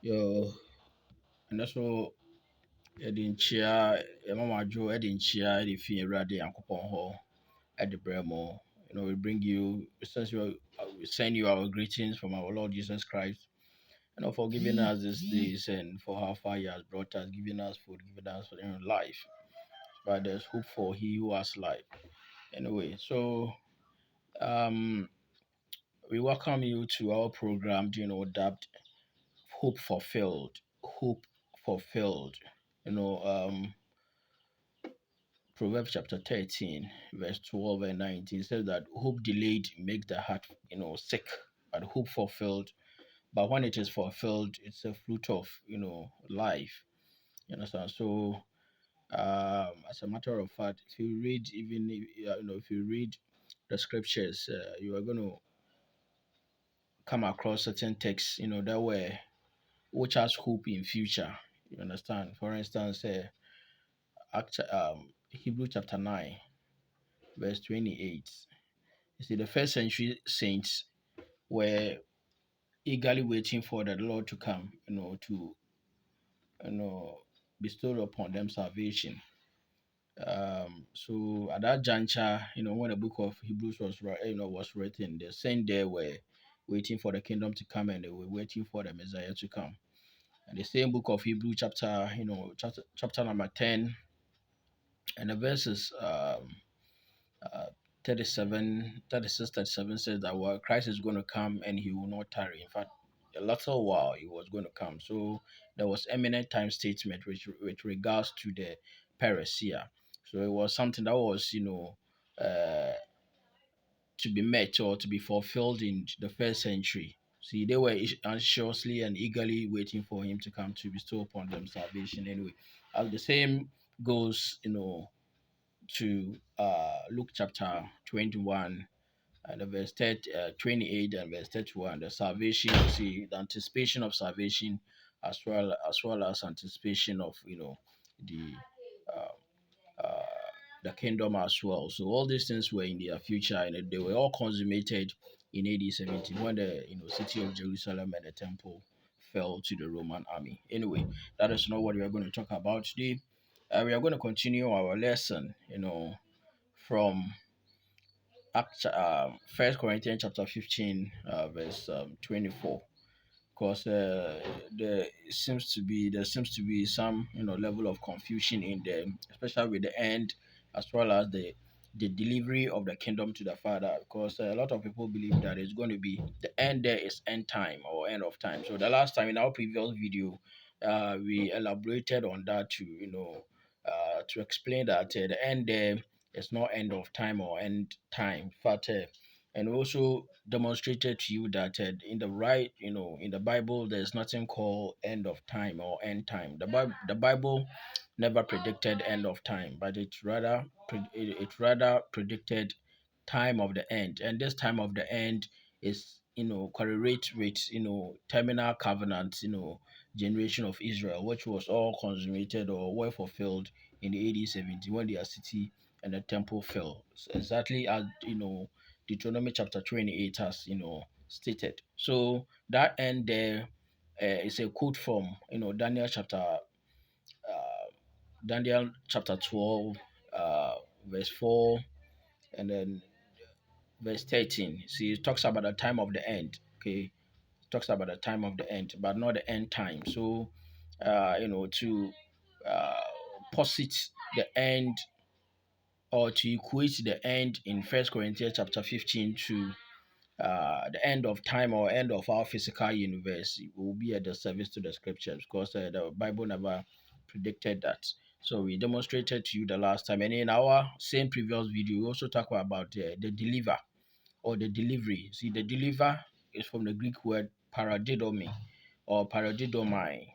Yo, and that's all. Yɛde nkyia mama adwo de nkyia de fi awurade nyankopɔn hɔ de brɛ mo. We bring you since we send you our greetings from our Lord Jesus Christ, for giving us these days and for how far He has brought us, giving us food, giving us life. But there's hope for He who has life. Anyway, so um, we welcome you to our program, dubbed Hope Fulfilled. Hope Fulfilled. You know, um, Proverbs chapter 13, verse 12 and 19 says that hope delayed make the heart, sick, but hope fulfilled. But when it is fulfilled, it's a fruit of, life. You understand? So, as a matter of fact, if you read even, if you read the scriptures, you are going to come across certain texts, that were which has hope in future. You understand? For instance, Hebrew chapter 9, verse 28. You see, the first century saints were eagerly waiting for the Lord to come, to you know bestow upon them salvation. So at that juncture, when the book of Hebrews was written, the saints there were waiting for the kingdom to come and they were waiting for the Messiah to come. And the same book of Hebrew chapter number 10 and the verses uh, 37, 36, 37 says that Christ is going to come and he will not tarry. In fact, a little while he was going to come. So there was eminent time statement with regards to the parousia. So it was something that was, uh, to be met or to be fulfilled in the first century. See, they were anxiously and eagerly waiting for him to come to bestow upon them salvation. Anyway, the same goes, to Luke chapter 21 and the verse 28 and verse 31. The salvation, you see, the anticipation of salvation as well as anticipation of the uh, the kingdom as well. So all these things were in their future and they were all consummated in AD 70 when the city of Jerusalem and the temple fell to the Roman army. Anyway, that is not what we are going to talk about today. We are going to continue our lesson, from First Corinthians chapter 15, verse 24. Because there seems to be some level of confusion in them, especially with the end as well as the delivery of the kingdom to the Father. Because a lot of people believe that it's going to be the end there is end time or end of time. So the last time in our previous video, we elaborated on that to explain that the end there is not end of time or end time, but and also demonstrated to you that in the right, in the Bible, there's nothing called end of time or end time. The Bible never predicted end of time, but it rather predicted time of the end, and this time of the end is correlate with terminal covenant, generation of Israel, which was all consummated or were fulfilled in the AD 70 when their city and the temple fell, exactly as Deuteronomy chapter 28 has stated. So that end there is a quote from Daniel chapter 12, verse 4, and then verse 13. See, it talks about the time of the end. Okay, it talks about the time of the end, but not the end time. So, to uh, posit the end or to equate the end in First Corinthians chapter 15 to the end of time or end of our physical universe will be at the service to the scriptures, because the Bible never predicted that. So we demonstrated to you the last time, and in our same previous video, we also talk about the deliver or the delivery. See, the deliver is from the Greek word paradidomi or paradidomai,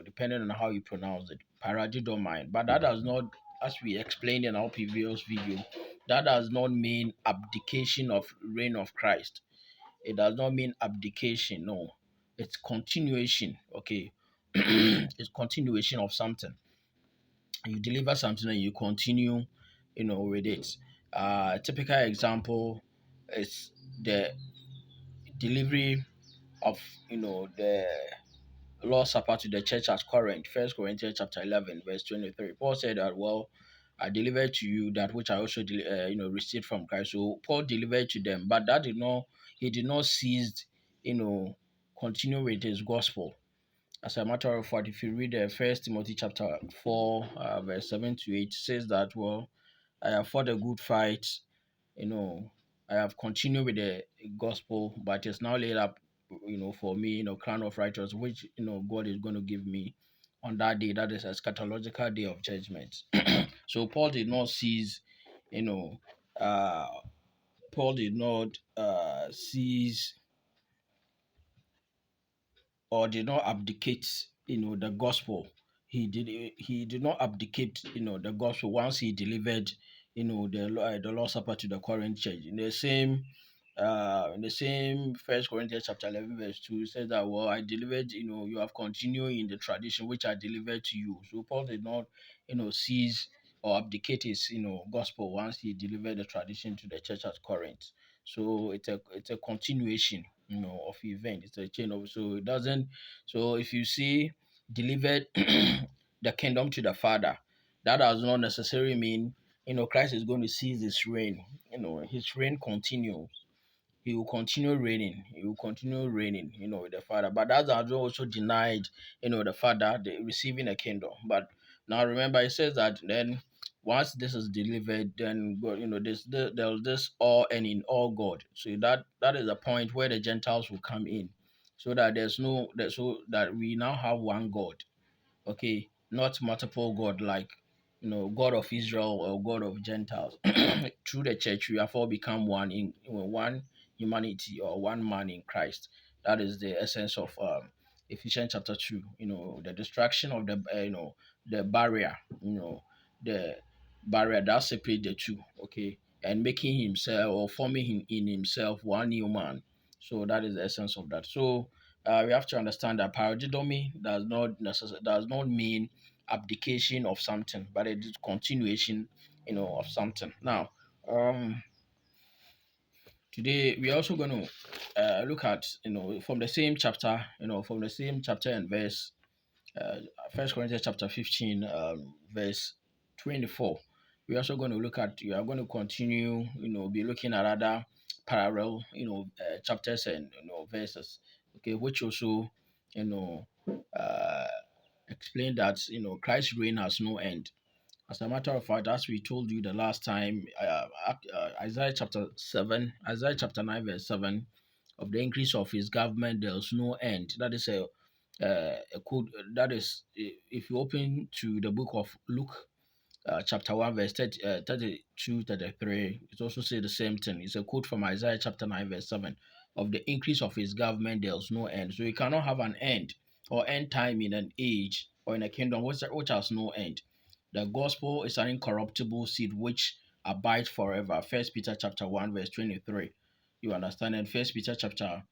depending on how you pronounce it, paradidomai. But that does not as we explained in our previous video, that does not mean abdication of reign of Christ. It does not mean abdication. No, it's continuation. Okay, it's continuation of something. You deliver something and you continue, with it. Typical example is the delivery of, the Lord's Supper to the church at Corinth. First Corinthians chapter 11, verse 23. Paul said that, well, I delivered to you that which I also, received from Christ. So Paul delivered to them, but he did not cease, continue with his gospel. As a matter of fact, if you read First Timothy chapter 4, verse 7 to 8, says that, well, I have fought a good fight, you know, I have continued with the gospel, but it's now laid up, for me, crown of righteousness, which, God is going to give me on that day. That is a eschatological day of judgment. So Paul did not cease, you know, uh, Paul did not cease or did not abdicate, the gospel. He did not abdicate, the gospel once he delivered, the Lord's Supper to the Corinth church. In the same First Corinthians chapter 11 verse 2, it says that, well, I delivered, you have continued in the tradition which I delivered to you. So Paul did not, cease or abdicate his, gospel once he delivered the tradition to the church at Corinth. So it's a continuation, of event. It's a chain of, so it doesn't. So if you see delivered the kingdom to the Father, that does not necessarily mean, Christ is going to cease his reign. His reign continues. He will continue reigning. He will continue reigning, with the Father. But that has also denied, the Father receiving a kingdom. But now remember, it says that then once this is delivered, then God, there's this all and in all God. So that is the point where the Gentiles will come in, so that so that we now have one God. Okay, not multiple God like, God of Israel or God of Gentiles. Through the church, we have all become one in, one humanity or one man in Christ. That is the essence of Ephesians chapter 2. The destruction of the barrier, the barrier that separates the two. Okay, and making himself or forming him in himself one new man. So that is the essence of that. So we have to understand that paradidomi does not mean abdication of something, but it is continuation, of something. Now, um, today we are also going to look at, from the same chapter and verse, uh, First Corinthians chapter 15, verse 24. We're also going to look at, we are going to continue, be looking at other parallel, chapters and, verses, okay, which also, you know, uh, explain that, Christ's reign has no end. As a matter of fact, as we told you the last time, Isaiah chapter 9, verse 7, of the increase of his government, there's no end. That is a quote. That is, if you open to the book of Luke, chapter 1, verse 32, 33, it also says the same thing. It's a quote from Isaiah chapter 9, verse 7. Of the increase of his government, there's no end. So you cannot have an end or end time in an age or in a kingdom which has no end. The gospel is an incorruptible seed which abides forever. First Peter chapter 1, verse 23. You understand? And First Peter chapter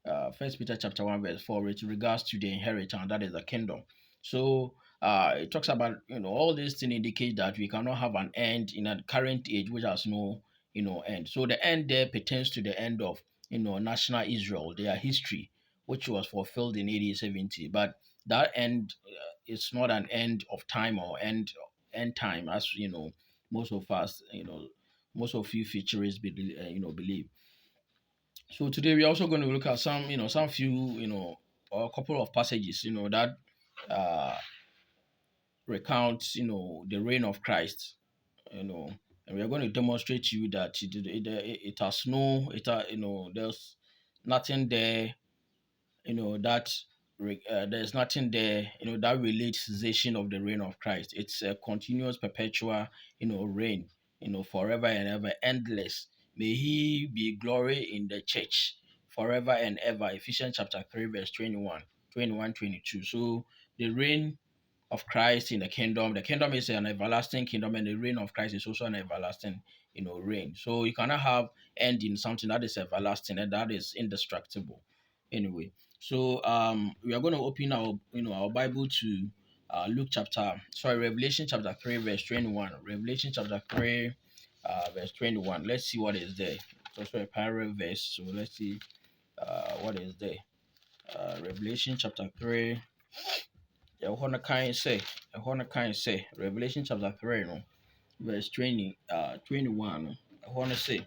1, verse 4, with regards to the inheritance, that is the kingdom. So it talks about, all these things indicate that we cannot have an end in a current age which has no, end. So the end there pertains to the end of, national Israel, their history, which was fulfilled in AD 70. But that end is not an end of time or end time, as most of us, most of you futurists believe. So today we're also going to look at some few, or a couple of passages, that uh, recount, the reign of Christ, you know, and we are going to demonstrate to you that it has no, there's nothing there, that there's nothing there, that relates cessation of the reign of Christ. It's a continuous, perpetual, reign, forever and ever, endless. May He be glory in the church forever and ever. Ephesians chapter 3, verse 21, 21, 22. So the reign of Christ in the kingdom. The kingdom is an everlasting kingdom, and the reign of Christ is also an everlasting, reign. So you cannot have end in something that is everlasting and that is indestructible. Anyway, so we are going to open our, our Bible to Revelation chapter 3, verse 21. Revelation chapter 3, verse 21. Let's see what is there. It's also a parallel verse, so let's see what is there. Revelation chapter 3. Ɛhɔ no kan sɛ Revelation chapter 3 no verse 21 no ɛhɔ no say,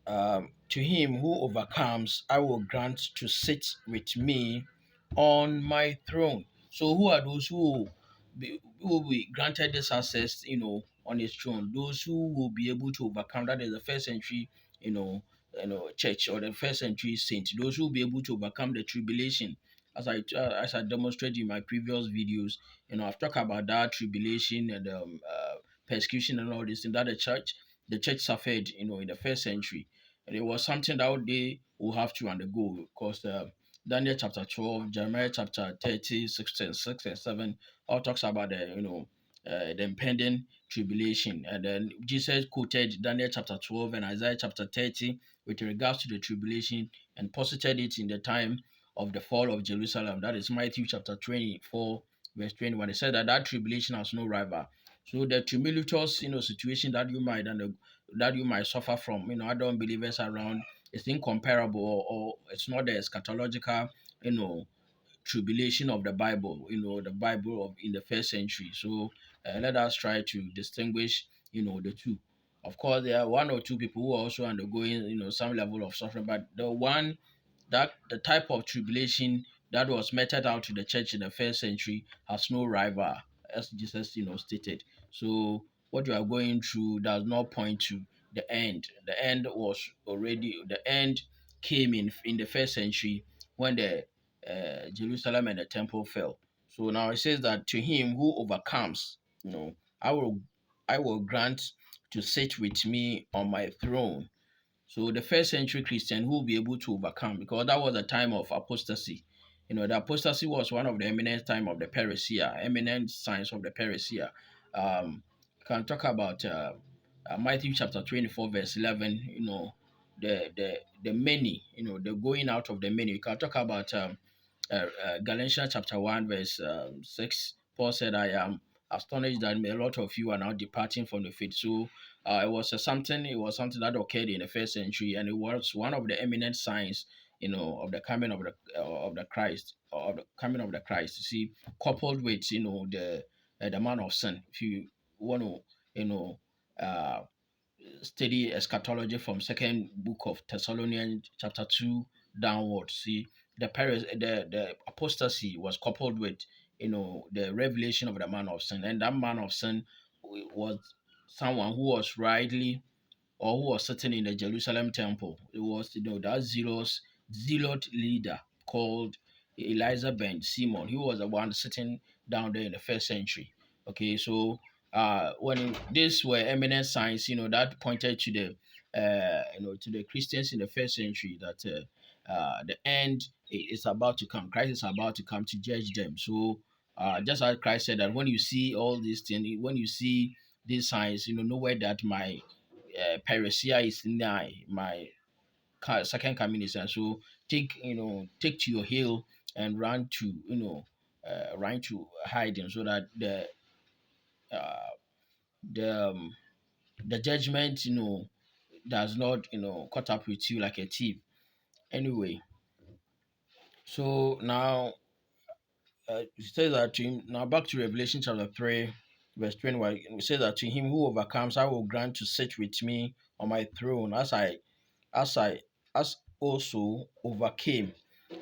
to him who overcomes, I will grant to sit with me on my throne. So who are those who will be granted this access, on his throne? Those who will be able to overcome. That is the first century, church, or the first century saint. Those who will be able to overcome the tribulation. As I demonstrated in my previous videos, I've talked about that tribulation and persecution and all this thing that the church suffered, in the first century. And it was something that they will have to undergo because Daniel chapter 12, Jeremiah chapter 30, 6 and 7 all talks about the impending tribulation. And then Jesus quoted Daniel chapter 12 and Isaiah chapter 30 with regards to the tribulation and posited it in the time of the fall of Jerusalem. That is Matthew chapter 24, verse 21. It said that tribulation has no rival. So the tumultuous, situation that you might suffer from, other unbelievers around, is incomparable, or it's not the eschatological, you know, tribulation of the Bible, the Bible of in the first century. So let us try to distinguish, the two. Of course, there are one or two people who are also undergoing, some level of suffering, but the type of tribulation that was meted out to the church in the first century has no rival, as Jesus, stated. So what you are going through does not point to the end. The end came in the first century when the Jerusalem and the temple fell. So now it says that to him who overcomes, I will I will grant to sit with me on my throne. So the first century Christian who will be able to overcome, because that was a time of apostasy. The apostasy was one of the eminent time of the parousia, eminent signs of the parousia. Can talk about Matthew chapter 24, verse 11. The many, the going out of the many. You can talk about Galatians chapter 1, verse 6. Paul said, I am astonished that a lot of you are now departing from the faith. So it was something that occurred in the first century, and it was one of the eminent signs, of the coming of the Christ, or of the coming of the Christ. You see, coupled with, the man of sin. If you want to, uh, study eschatology from second book of Thessalonians chapter 2 downwards. See, the apostasy was coupled with, the revelation of the man of sin, and that man of sin was someone who was rightly, or who was sitting in the Jerusalem temple. It was, that zealot leader called Eliza ben Simon. He was the one sitting down there in the first century. Okay, so when these were eminent signs, that pointed to the Christians in the first century, that the end is about to come. Christ is about to come to judge them. So just as Christ said that when you see all these things, when you see these signs, know where that my parousia is nigh, my second coming is nigh. So take to your hill and run to hiding, so that uh, the the judgment, does not, caught up with you like a thief. Anyway, so now it says that to him, now back to Revelation chapter 3, verse 21. It says that to him who overcomes, I will grant to sit with me on my throne, as I as also overcame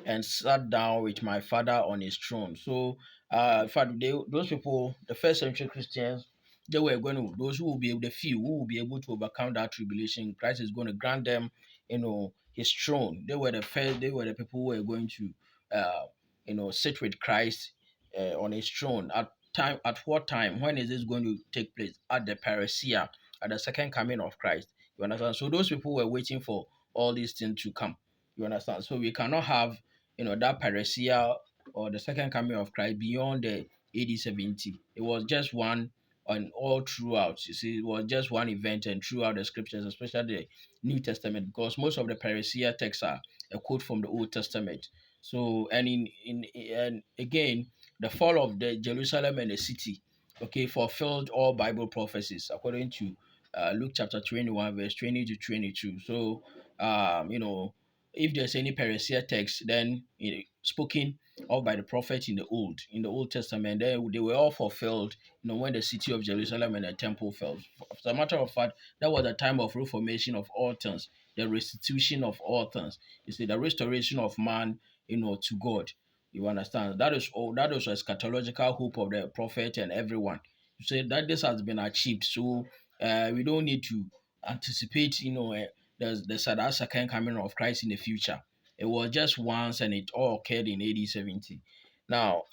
and sat down with my father on his throne. So in fact, those people, the first century Christians, those who will be able, the few who will be able to overcome that tribulation, Christ is going to grant them, his throne. They were the people who were going to sit with Christ on his throne. At what time? When is this going to take place? At the parousia, at the second coming of Christ. You understand? So those people were waiting for all these things to come. You understand? So we cannot have, that parousia or the second coming of Christ beyond the AD 70. It was just one and all throughout. You see, it was just one event and throughout the scriptures, especially the New Testament, because most of the parousia texts are a quote from the Old Testament. So, and in and again, the fall of the Jerusalem and the city, okay, fulfilled all Bible prophecies according to Luke chapter 21, verse 20 to 22. So, if there's any parousia text, then spoken of by the prophet in the Old Testament, they were all fulfilled. When the city of Jerusalem and the temple fell. As a matter of fact, that was the time of reformation of all things, the restitution of all things. You see, the restoration of man, to God. You understand? That is all. That is a eschatological hope of the prophet and everyone. You say that this has been achieved, so we don't need to anticipate, the second coming of Christ in the future. It was just once, and it all occurred in AD 70. Now,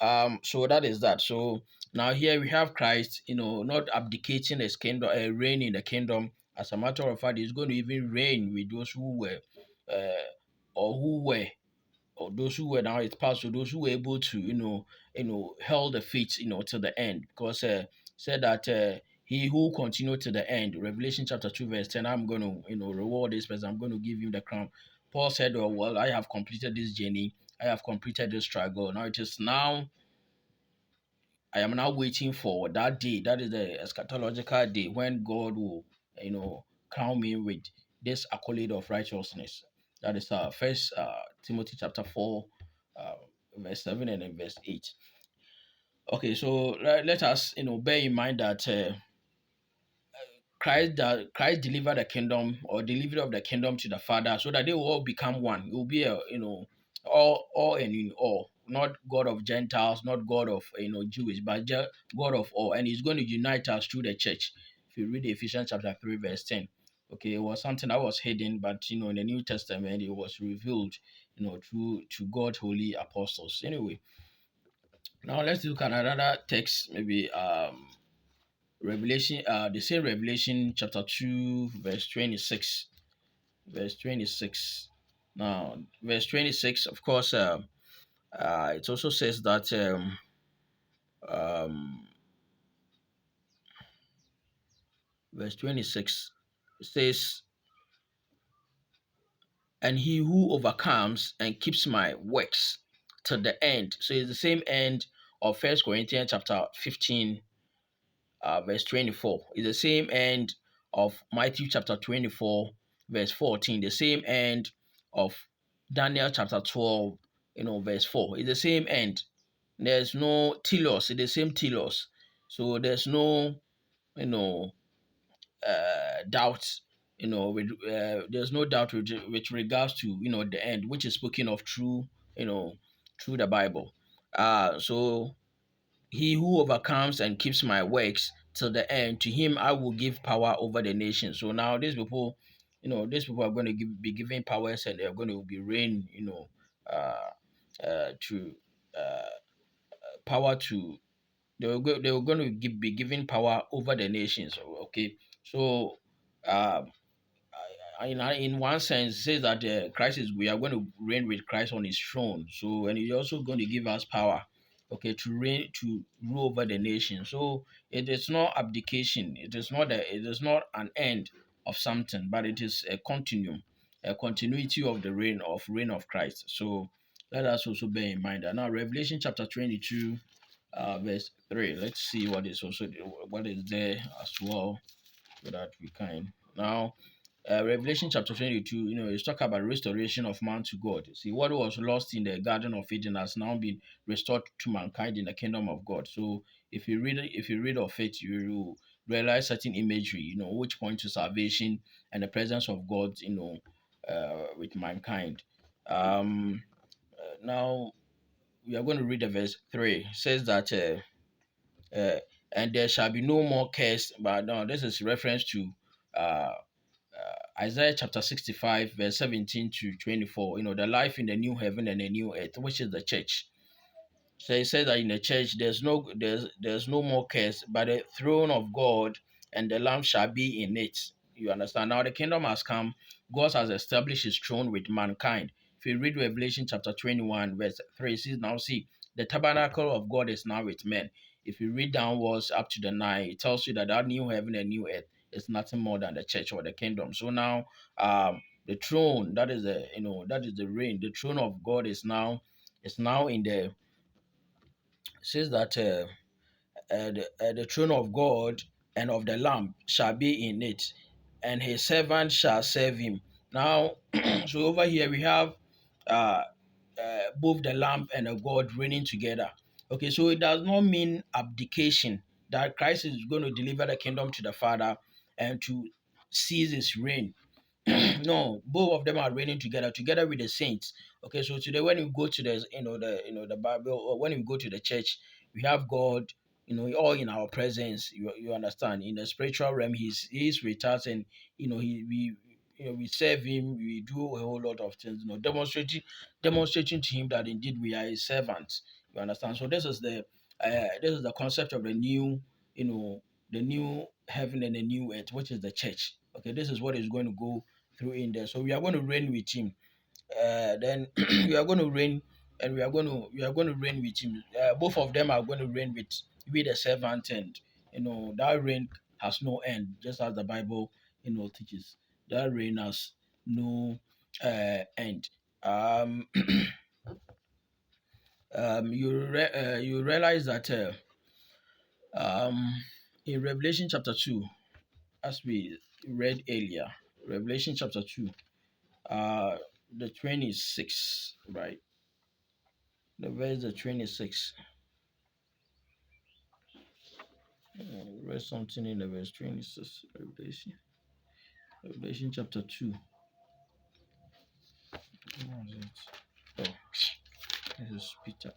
so that is that. So now here we have Christ, not abdicating his kingdom, reign in the kingdom. As a matter of fact, he's going to even reign with those who were, uh, or who were or those who were now his past, so those who were able to, held the faith, till the end, because said that he who continued to the end, Revelation chapter 2, verse 10, I'm going to, reward this person, I'm going to give him the crown. Paul said, oh, well, I have completed this journey, I have completed this struggle. Now it is now I am now waiting for that day. That is the eschatological day when God will, crown me with this accolade of righteousness. That is First Timothy chapter 4, uh, verse 7 and then verse 8. Okay, so let us, bear in mind that Christ delivered the kingdom or delivery of the kingdom to the Father so that they will all become one. It will be a all and in all, not God of Gentiles, not God of Jewish, but God of all, and He's going to unite us through the church. If you read Ephesians chapter 3, verse 10, okay, it was something that was hidden, but in the New Testament it was revealed, through to God's holy apostles. Anyway, now let's look at another text, maybe Revelation, the same Revelation chapter 2, verse 26. Verse 26. Now, verse 26, of course, it also says that, um, verse 26 says, and he who overcomes and keeps my works to the end. So it's the same end of First Corinthians chapter 15, verse 24. It's the same end of Matthew chapter 24, verse 14. The same end of Daniel chapter 12, verse 4. It's the same end. There's no telos. It's the same telos. So there's no, you know, doubt. There's no doubt with regards to the end, which is spoken of through through the Bible. So he who overcomes and keeps my works till the end, to him I will give power over the nation. So now these people are going to be given powers, and they're going to be reign, to uh, power to they were going to be given power over the nations. Okay, so um, in one sense, it says that Christ is we are going to reign with Christ on His throne. So, and He's also going to give us power, okay, to reign to rule over the nation. So it is not abdication. It is not an end of something, but it is a continuum, a continuity of the reign of Christ. So let us also bear in mind that now Revelation chapter 22, verse 3. Let's see what is there as well, so that we can now Revelation chapter 22, it's talk about restoration of man to God. See, what was lost in the Garden of Eden has now been restored to mankind in the kingdom of God. So if you read of it, you realize certain imagery, which point to salvation and the presence of God, with mankind. Now we are going to read the verse 3. It says that and there shall be no more curse, but no, this is reference to uh Isaiah chapter 65, verse 17 to 24, the life in the new heaven and the new earth, which is the church. So he said that in the church there's no more curse, but the throne of God and the Lamb shall be in it. You understand? Now the kingdom has come. God has established his throne with mankind. If you read Revelation chapter 21, verse 3, it says, now see, the tabernacle of God is now with men. If you read downwards up to the 9, it tells you that that new heaven and new earth is nothing more than the church or the kingdom. So now, the throne, that is the, that is the reign. The throne of God is now in the, says that the throne of God and of the Lamb shall be in it, and his servant shall serve him. Now, so over here we have uh, both the Lamb and the God reigning together. Okay, so it does not mean abdication, that Christ is going to deliver the kingdom to the Father and to seize his reign. No, both of them are reigning together with the saints. Okay, so today when you go to the Bible, or when you go to the church, we have God, all in our presence. You understand? In the spiritual realm, he's with us, and we serve him. We do a whole lot of things. Demonstrating to him that indeed we are his servants. You understand? So this is the concept of you know, the new heaven and the new earth, which is the church. Okay, this is what is going to go through in there. So we are going to reign with him. Then we are going to reign, and we are going to reign with him. Both of them are going to reign with the servant, and that reign has no end, just as the Bible teaches. That reign has no end. Um, you realize that um, in Revelation chapter 2, as we read earlier, Revelation chapter 2, uh, the 26, right? The verse the 26. Read something in the verse 26. Revelation chapter 2. What was it? Oh, this is Peter.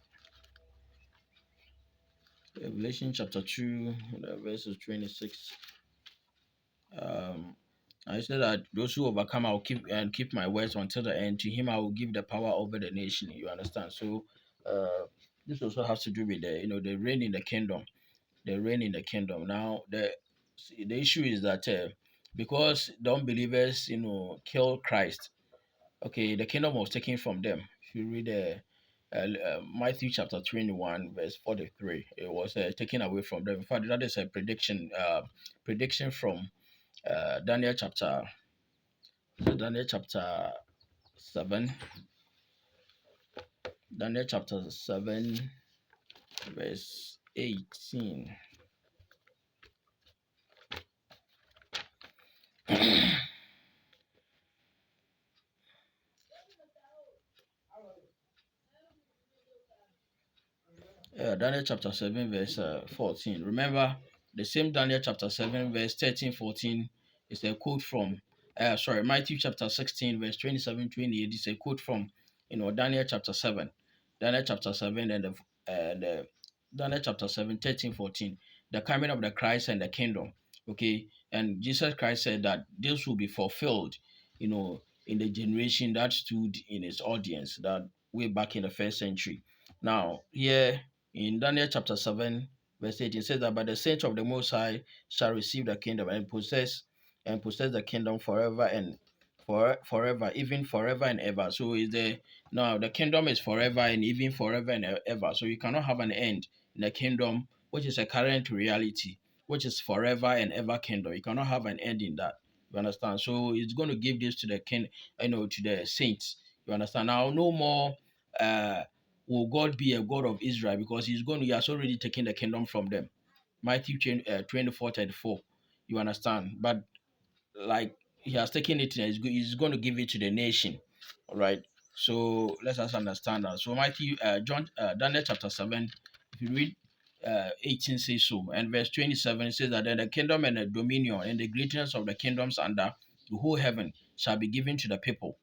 Revelation chapter 2, the verses 26. Um, I said that those who overcome, I will keep my words until the end. To him, I will give the power over the nation. You understand? So, this also has to do with the reign in the kingdom. The reign in the kingdom. Now, the issue is that because the unbelievers, kill Christ. Okay, the kingdom was taken from them. If you read Matthew chapter 21, verse 43, it was taken away from them. In fact, that is a prediction from Daniel chapter, Daniel chapter 7, Daniel chapter 7, verse 18. Daniel chapter 7, verse 14. Remember, the same Daniel chapter 7, verse 13, 14 is a quote from, Matthew chapter 16, verse 27, 28 is a quote from, Daniel chapter 7. Daniel chapter 7 and Daniel chapter 7, 13, 14. The coming of the Christ and the kingdom. Okay. And Jesus Christ said that this will be fulfilled, in the generation that stood in his audience, that way back in the first century. Now, here in Daniel chapter 7, verse 18 says that, but the saints of the Most High shall receive the kingdom and possess the kingdom forever and forever, even forever and ever. So is the now the kingdom is forever and even forever and ever. So you cannot have an end in the kingdom, which is a current reality, which is forever and ever kingdom. You cannot have an end in that. You understand? So it's going to give this to the to the saints. You understand? Now, no more. Will God be a God of Israel, because he has already taken the kingdom from them. Matthew 24:34. You understand? But like he has taken it and he's going to give it to the nation. All right. So let us understand that. So Daniel chapter 7, if you read 18 says so, and verse 27 says that then the kingdom and the dominion and the greatness of the kingdoms under the whole heaven shall be given to the people,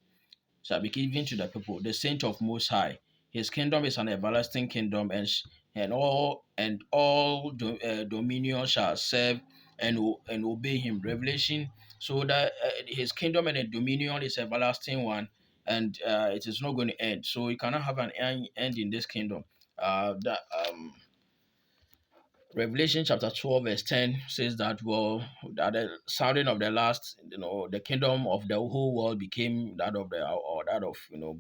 the saint of Most High. His kingdom is an everlasting kingdom, and all dominion shall serve and obey him. Revelation. So that his kingdom and the dominion is everlasting one, and it is not going to end. So you cannot have an end in this kingdom. That Revelation chapter 12, verse 10 says that, well, that the sounding of the last, the kingdom of the whole world became that of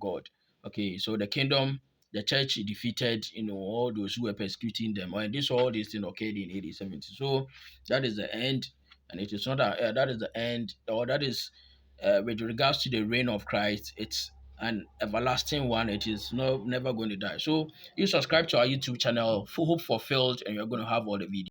God. Okay, so the kingdom the church defeated, all those who were persecuting them. And this all this thing occurred in AD 70. So that is the end, and it is not that is the end, or that is with regards to the reign of Christ. It's an everlasting one. It is never going to die. So you subscribe to our YouTube channel, Full Hope Fulfilled, and you're going to have all the videos.